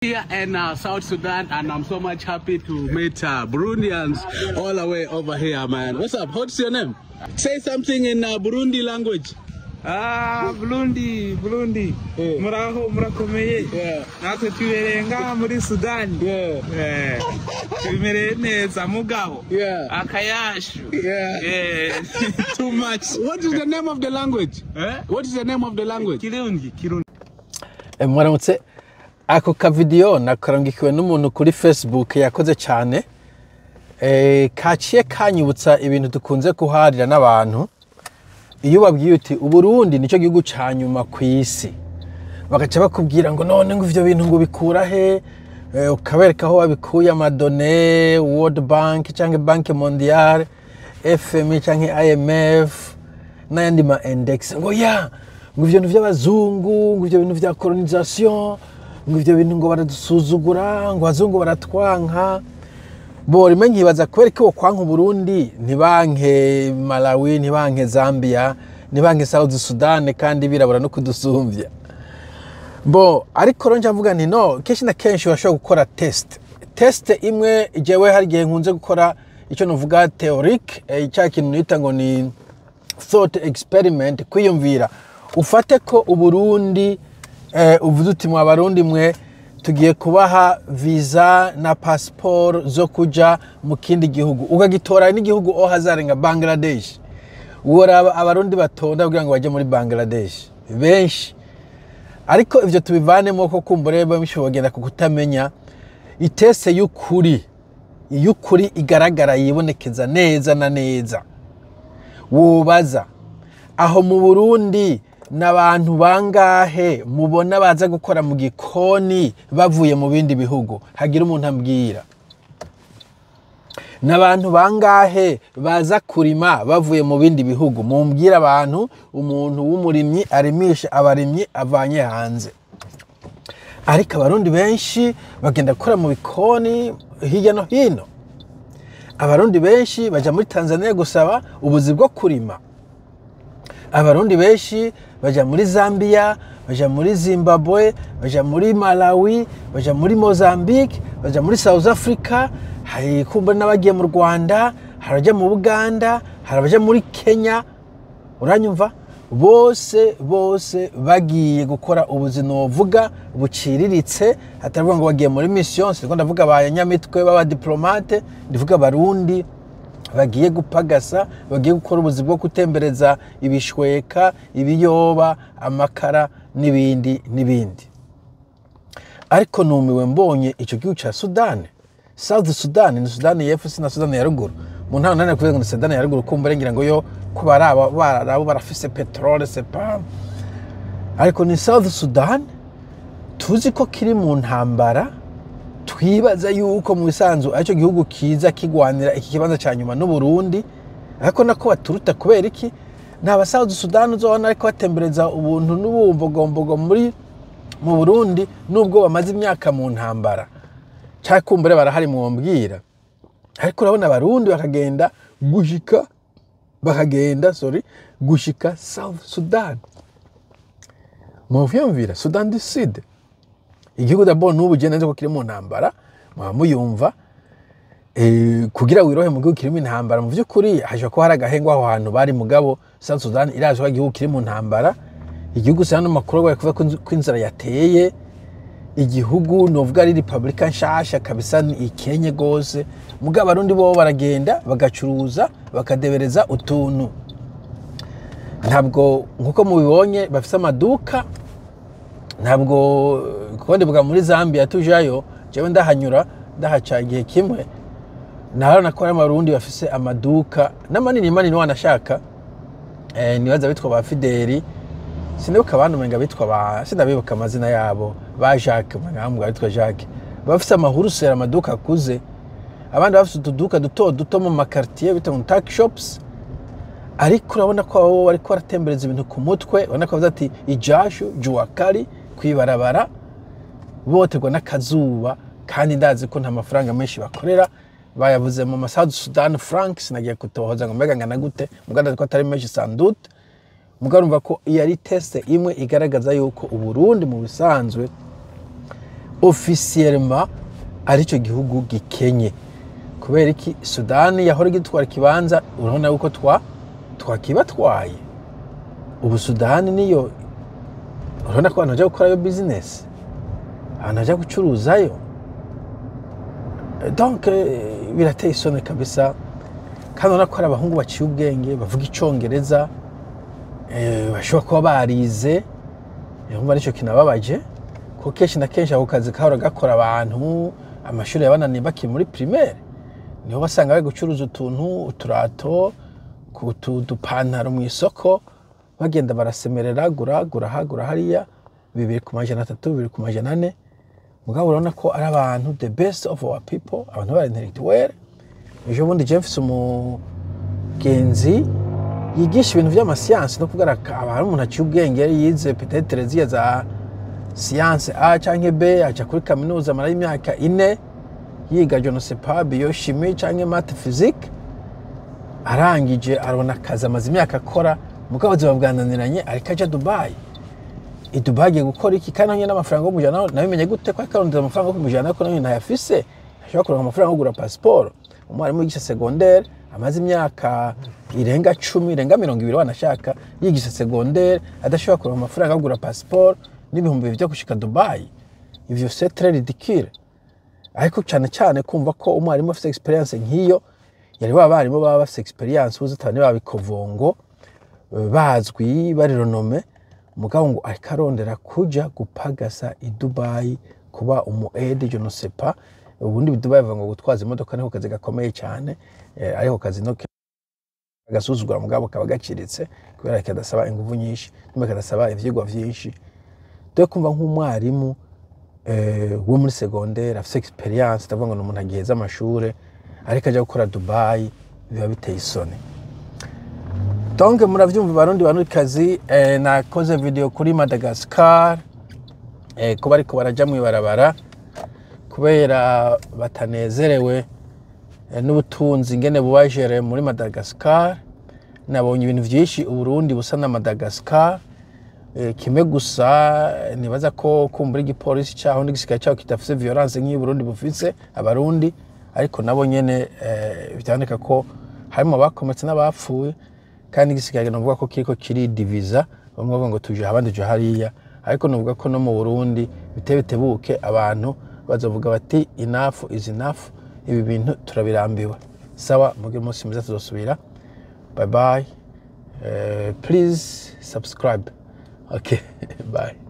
Here in South Sudan, and I'm so much happy to meet Burundians all the way over here, man. What's up? What's your name? Say something in Burundi language. Burundi. Muraho murakomeye. Natwe tuberenga muri Sudan. Tumereye neza mugabo. Akayashu. Too much. What is the name of the language? What is the name of the language? Kirundi. Mwaramutse. Ako ka video nakarangikiwe n'umuntu kuri Facebook yakoze cyane. Kaciye kanyibutsa ibintu dukunze kuharira n'abantu. Iyo babwiye uti Uburundi nico gihugu cyanyuma ku isi. Bagaca bakubwira ngo none ngo ivyo bintu ngo bikura he? Ukabereka aho babikuye amadone, World Bank cyangwa Banque Mondiale, FMI cyangwa IMF n'ayandi ma index. Ngo ya, ngo ivyo bintu by'abazungu, ngo ivyo bintu vya colonisation, ngo ivyo bintu ngo baradusuzugura, ngo abazungu baratwanka. Bori menye baza kwereka wo kwanka Burundi ntibanke Malawi ntibanke Zambia ntibanke South Sudan kandi birabura no kudusumvya. Ariko ronje mvuga nti no keshi na kenshi washobora gukora test imwe jewe hari gihe nkunze gukora icyo novuga theoric icya kintu nita ngo ni thought experiment kwiyumvira ufate ko Uburundi uvuze uti mu Abarundi mwe tugiye kubaha visa na passport zo kuja mu kindi gihugu ukagitora n'igihugu hazarenga Bangladesh uraba Abarundi batonda kugira ngo baje muri Bangladesh benshi ariko ivyo tubivanemo ko kumbureba bishobogenda kukutamenya itese y'ukuri igaragara yibonekeza neza na neza wobaza aho mu Burundi n'abantu bangahe mubona baza gukora mu gikoni bavuye mu bindi bihugu hagira umuntu ambwira n'abantu bangahe baza kurima bavuye mu bindi bihugu mumbwira abantu umuntu w'umurimyi arimisha abarimyi avanye hanze ariko Abarundi benshi bagenda gukora mu bikoni hirya no hino Abarundi benshi baja muri Tanzania gusaba ubuzi bwo kurima Abarundi benshi baja muri Zambia, baja muri Zimbabwe, baja muri Malawi, baja muri Mozambique, baja muri South Africa, hari kumba n'abagiye mu Rwanda, haraja mu Uganda, harabaja muri Kenya. Uranyumva? Bose bagiye gukora ubuzino vuga buciriritse atavuga ngo bagiye muri mission, siko ndavuga abanyamitwe baba diplomate, ndivuga Barundi bagiye gupagasa bagiye gukora ubuzi bwo kutembereza ibishweka ibiyoba amakara n'ibindi ariko numiwe mbonye ico gihugu ca Sudan South Sudan ni Sudan y'Epfo na Sudan ya ruguru mu ntana nane kuvuga ngo Sudan ya ruguru kumva ngira ngo yo kubaraba barafise petrole sepa ariko ni South Sudan tuzi ko kiri mu ntambara twibaza yuko mu bisanzu aco gihugu kiza kigwanira iki kibanza cyanyuma no Burundi ariko nako baturuta kubera iki naba South Sudan uzobona ariko batembereza ubuntu n'ubumbogombogo muri mu Burundi nubwo bamaze imyaka mu ntambara cyakumbere barahari mu mbwira ariko urabona Abarundi gushika South Sudan mu vyumvira Sudan du Sud igihugu d'abord n'ubu je neza ko kiri mu ntambara muyumva kugira wirohe mu gihugu kiri mu ntambara mu vyukuri haje ko hari agahengwa aho hantu bari mugabo South Sudan iraje ko igihugu kiri mu ntambara igihugu cyane makuru bari kuva ko inzara yateye igihugu novuga ari Republican nshasha kabisa ni Kenya gose mugabo Abarundi bo baragenda bagacuruza bakadebereza utuntu ntabwo nkuko mubibonye bafise amaduka ntabwo kundi bwa muri Zambia tujayo jewe ndahanyura ndahaca igihe kimwe narana ko Abarundi bafise amaduka n'amanini wanashaka nibaza bitwa ba Fideli sinibuka abantu menga bitwa sinabibuka amazina yabo ba Jacques mangambwa bitwa Jacques bafise amahurusera amaduka akuze abandi bafise utuduka duto mu makartier bitwa tack shops ariko urabona ko abo bari ko baratembereza ibintu ku mutwe ubona ko bavuze ati ijashu juwakari kwibarabara boterwa n'akazuba kandi ndazi ko nta mafaranga menshi bakorera bayavuze mu South Sudan francs nagiye kutohoza ngo mbega ngana gute muganda ko atari menshi sandute mugarumva ko yari test imwe igaragaza yuko Uburundi mu bisanzwe officiellement arico gihugu gikenye. Kubera iki Sudani yahora gitwara kibanza urabona uko twakibatwaye. Ubu Sudani niyo urabona ko abantu baje gukora business, abantu baje gucuruzayo. Donc birateye isoni kabisa, kandi urabona ko ari abahungu baciye ubwenge bavuga icongereza, bashobora kuba barize. Yumva nicyo kinababaje ko kenshi na kenshi ako kazi kahora gakora abantu amashuri yabananiye bakiri muri primaire, niho basanga bari gucuruza utuntu uturato kutudupantaro mu isoko, bagenda barasemerera gura hariya 2,300 2,400. Mugabo urabona ko ari abantu the best of our people, abantu bari intellectuel. Ejo bundi James umugenzi yigisha ibintu by'amasiyansi no kugaraka abantu umuntu aciye ubwenge yize peut-être ziya za science A canke B, aca kuri kaminuza mara y'imyaka 4 yiga je ne sais pas biochimie canke math physique, arangije arona akazi amaze imyaka akora, mugabo zibabwananiranye ariko aja Dubai. I Dubai agiye gukora iki kandi nyine n'amafaranga yo mujana nabimenye gute ko akarondera amafaranga yo kumujana ko nayo ntayafise, ashobora kuronka amafaranga yo kugura passport. Umwarimu yigisha secondaire amaze imyaka irenga 10 irenga 20 wanashaka yigisha secondaire adashobora kuronka amafaranga yo kugura passport n'ibihumbi byo gushika Dubai. Ivyo c'est très ridicule. Ariko cyane kumva ko umwarimu afite experience nk'iyo, yari abarimu baba bafite experience uzitane babikovongo bazwi bari renome, mugabo ngo akarondera kuja gupagasa i Dubai kuba umu aide je ne sais pas. Ubundi Dubai bava ngo gutwaza imodoka niho kazi gakomeye cyane, ariko kazi no gasuzugura mugabo kaba gaciritse kubera kadasaba ingufu nyinshi nimwe kadasaba ivyigwa vyinshi. Dore kumva nk'umwarimu wo muri secondaire afite experience ndavuga ngo umuntu agiheza amashure ariko aje gukora Dubai, biba biteye isoni. Donc muravyumva barundi kazi, nakoze video kuri Madagascar, ko bariko baraja mu ibarabara kubera batanezerewe n'ubutunzi ngene bubajere muri Madagascar. Nabonye ibintu vyinshi Uburundi busa na Madagascar, kimwe gusa nibaza ko kumbura igipolisi cyaho n'igisirikare cyaho kitafise violence nk'iyi Burundi bufise abarundi, ariko nabo nyene byandika ko harimo bakometse n'abapfuye, kandi igisirikare novuga ko kiriko kiri diviza, bamwe bavuga ngo tuje abandi tuje hariya, ariko novuga ko no mu Burundi bitebuke abantu bazovuga bati enough is enough, ibi bintu turabirambiwe. Sawa, muge munsi mwiza tuzosubira. Bye bye. Please subscribe. Okay, bye.